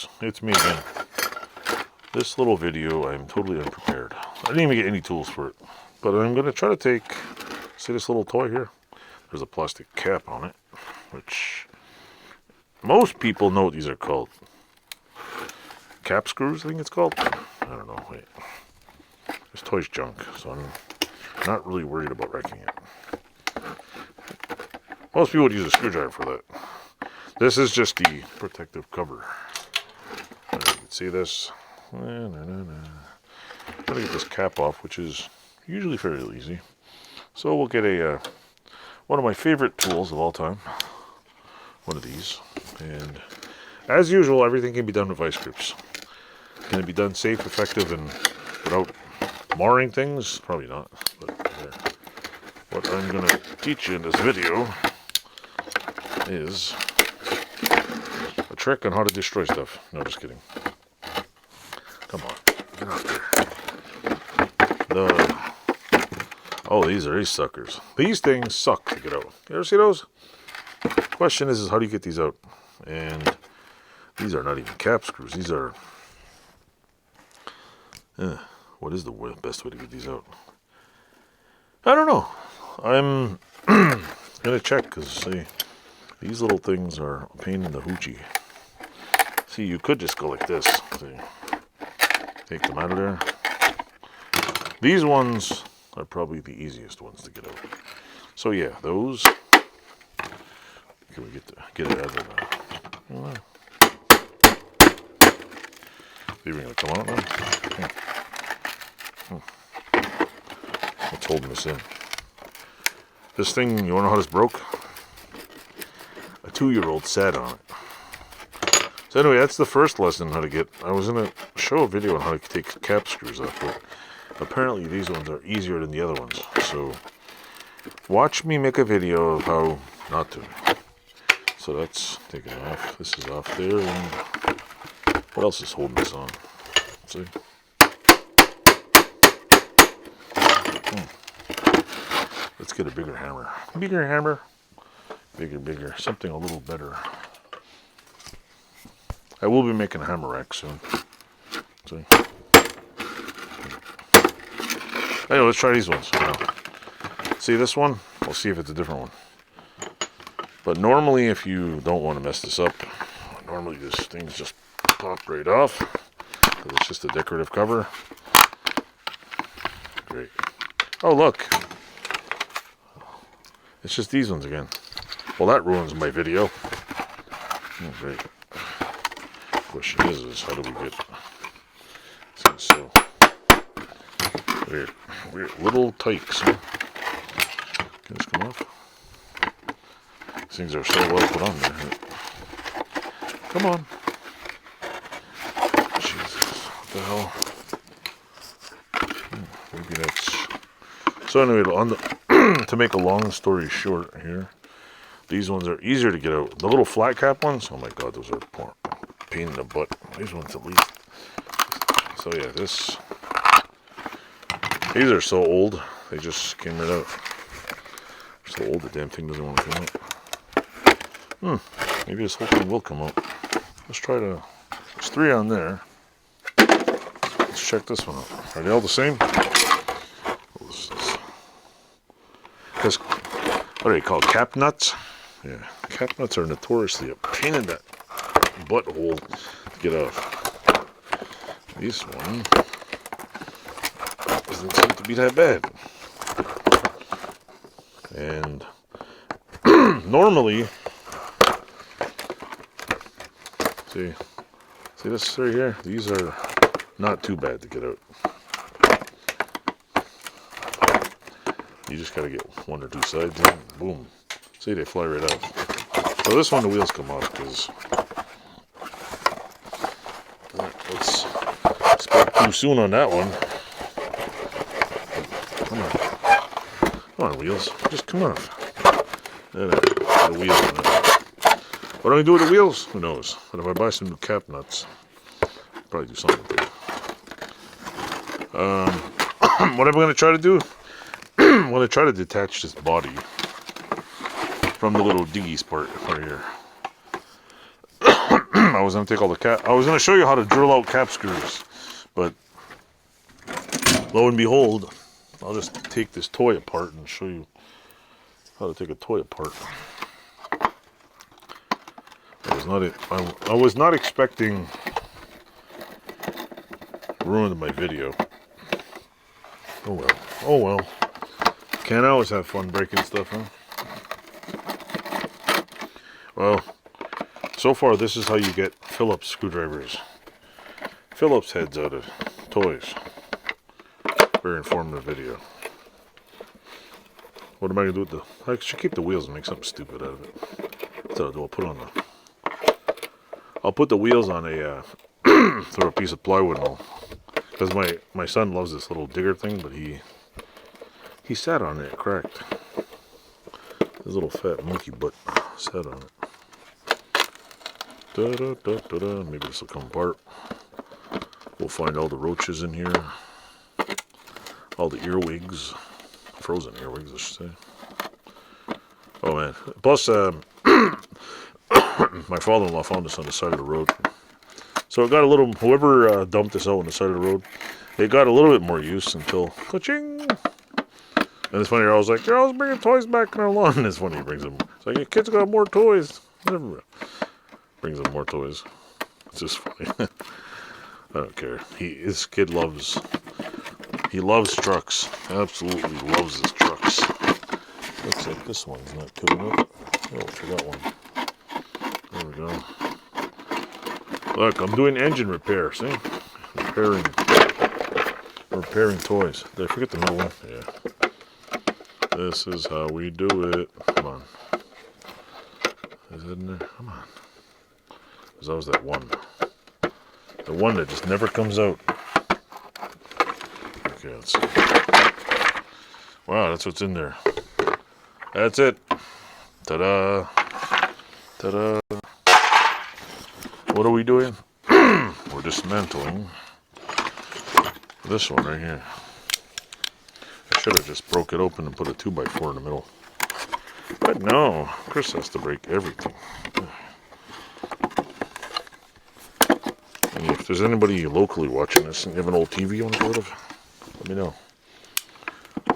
folks, it's me again. This little video, I'm totally unprepared. I didn't even get any tools for it. But I'm going to try to take, see this little toy here? There's a plastic cap on it, which most people know what these are called. Cap screws, I think it's called. I don't know, wait. This toy's junk, so I'm not really worried about wrecking it. Most people would use a screwdriver for that. This is just the protective cover. You can see this. I'm going to get this cap off, which is usually fairly easy. So we'll get a one of my favorite tools of all time. One of these. And as usual, everything can be done with vice grips. Can it be done safe, effective, and without marring things? Probably not. But what I'm going to teach you in this video is a trick on how to destroy stuff. No, just kidding. Come on, get out there. Oh, these are these suckers. These things suck to get out. You ever see those? Question is how do you get these out? And these are not even cap screws. These are... what is the best way to get these out? I don't know. I'm gonna check because see, these little things are a pain in the hoochie. See, you could just go like this. See, take them out of there. These ones are probably the easiest ones to get out. So yeah, those. Can we get it out of there now? They're gonna come out now. What's holding this in? This thing, you wanna know how this broke? A 2-year-old sat on it. So anyway, that's the first lesson how to get. I was gonna show a video on how to take cap screws off, but apparently these ones are easier than the other ones. So watch me make a video of how not to. So that's taken off. This is off there, and what else is holding this on? See? Let's get a bigger hammer. Bigger hammer. Bigger. Something a little better. I will be making a hammer rack soon. See? Anyway, let's try these ones. Now, see this one? We'll see if it's a different one. But normally, if you don't want to mess this up, normally this thing's just pop right off. Because it's just a decorative cover. Great. Oh, look. It's just these ones again. Well, that ruins my video. Oh, great. Question is how do we get... So, weird little tykes, huh? Can this come off? These things are so well put on there. Come on. Jesus, what the hell? Maybe that's... So anyway, on the to make a long story short here, these ones are easier to get out. The little flat cap ones, oh my god, those are a pain in the butt. These ones at least. So yeah, these are so old, they just came right out. They're so old, the damn thing doesn't want to come out. Maybe this whole thing will come out. Let's try to, there's 3 on there. Let's check this one out. Are they all the same? This, what are they called? Cap nuts? Yeah, cap nuts are notoriously a pain in that butthole to get off. This one doesn't seem to be that bad. And normally, see this right here? These are not too bad to get out. You just gotta get 1 or 2 sides in, boom. See, they fly right out. So this one, the wheels come off because let's spoke too soon on that one. Come on, wheels, just come off. There, the wheels on there. What do I do with the wheels? Who knows? But if I buy some new cap nuts, I'll probably do something with them. What am I going to try to do? I'm going to try to detach this body from the little diggies part right here. I was going to take all the cap. I was going to show you how to drill out cap screws, but lo and behold, I'll just take this toy apart and show you how to take a toy apart. I was not expecting ruined my video. Oh well. Oh well. Can't always have fun breaking stuff, huh? Well, so far this is how you get Phillips screwdrivers. Phillips heads out of toys. Very informative video. What am I gonna do with the? I should keep the wheels and make something stupid out of it. So I'll put on the. I'll put the wheels on a through a piece of plywood and because my son loves this little digger thing, but he sat on it, cracked. His little fat monkey butt sat on it. Da, da, da, da, da. Maybe this will come apart. We'll find all the roaches in here, all the earwigs, frozen earwigs, I should say. Oh man! Plus, my father-in-law found this on the side of the road. So it got a little, whoever dumped this out on the side of the road, it got a little bit more use until, ka-ching! And it's funny, I was like, you're always bringing toys back in our lawn. And it's funny, he brings them. It's like, your kid's got more toys. Whatever. Brings them more toys. It's just funny. I don't care. His kid loves trucks. Absolutely loves his trucks. Looks like this one's not coming up. Oh, I forgot one. There we go. Look, I'm doing engine repair, see? Repairing toys. Did I forget the middle one? Yeah. This is how we do it. Come on. Is it in there? Come on. Because that was that one. The one that just never comes out. Okay, let's see. Wow, that's what's in there. That's it. Ta-da. Ta-da. What are we doing? We're dismantling this one right here. I should have just broke it open and put a 2x4 in the middle. But no, Chris has to break everything. And if there's anybody locally watching this and you have an old TV you want to get rid of, let me know.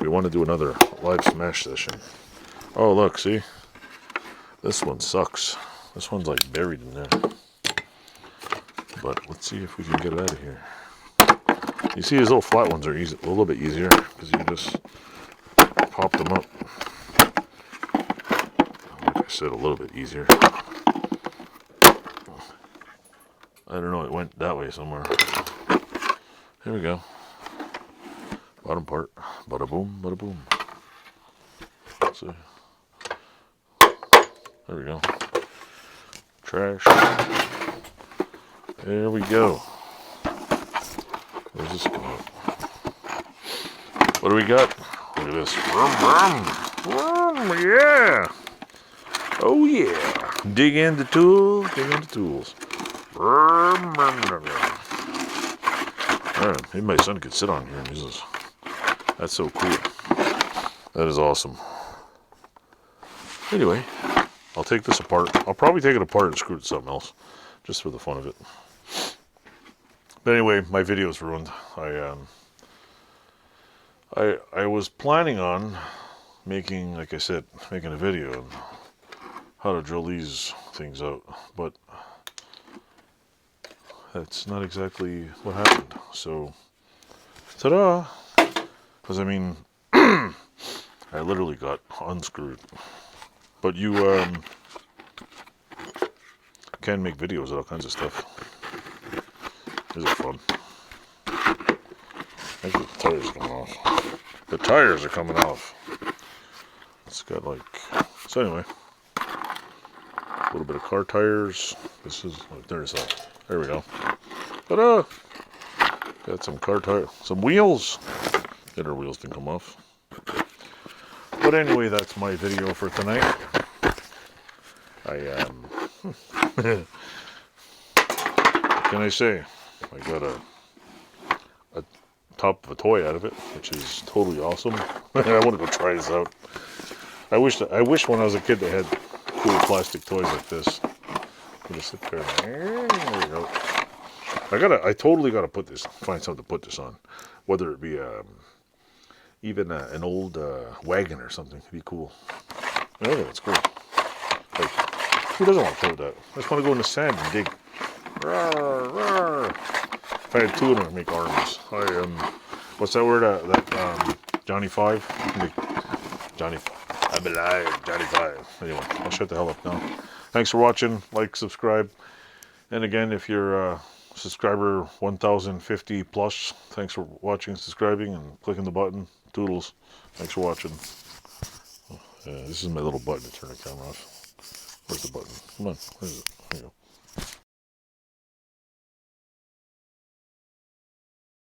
We want to do another live smash session. Oh look, see? This one sucks. This one's like buried in there. But let's see if we can get it out of here. You see, these little flat ones are easy, a little bit easier because you just pop them up. Like I said, a little bit easier. I don't know, it went that way somewhere. Here we go. Bottom part. Bada boom, bada boom. Let's see. There we go. Trash. There we go. Where's this going? What do we got? Look at this. Vroom, vroom. Vroom, yeah. Oh yeah. Dig into tools. Dig into tools. Vroom, vroom, vroom. Alright, maybe my son could sit on here and use this. That's so cool. That is awesome. Anyway, I'll take this apart. I'll probably take it apart and screw it to something else. Just for the fun of it. But anyway, my video's ruined. I was planning on making, like I said, making a video on how to drill these things out, but that's not exactly what happened. So, ta-da! Because I mean, I literally got unscrewed. But you can make videos of all kinds of stuff. These are fun. I think the tires are coming off. The tires are coming off. It's got like, so anyway, a little bit of car tires. This is, oh, there's that. There we go. Ta-da! Got some car tire, some wheels. The other wheels didn't come off. But anyway, that's my video for tonight. What can I say? I got a top of a toy out of it, which is totally awesome. I want to go try this out. I wish when I was a kid they had cool plastic toys like this. Just sit there. There you go. I totally gotta find something to put this on. Whether it be even an old wagon or something. It'd be cool. I think that's cool. Like, who doesn't want to play with that? I just want to go in the sand and dig. Rawr, rawr. If I had two of them, I'd make arms. What's that word? Johnny Five? Johnny Five. I'm alive, Johnny Five. Anyway, I'll shut the hell up now. Thanks for watching. Like, subscribe. And again, if you're subscriber 1050 plus, thanks for watching, subscribing, and clicking the button. Toodles. Thanks for watching. This is my little button to turn the camera off. Where's the button? Come on. Where is it? There you go.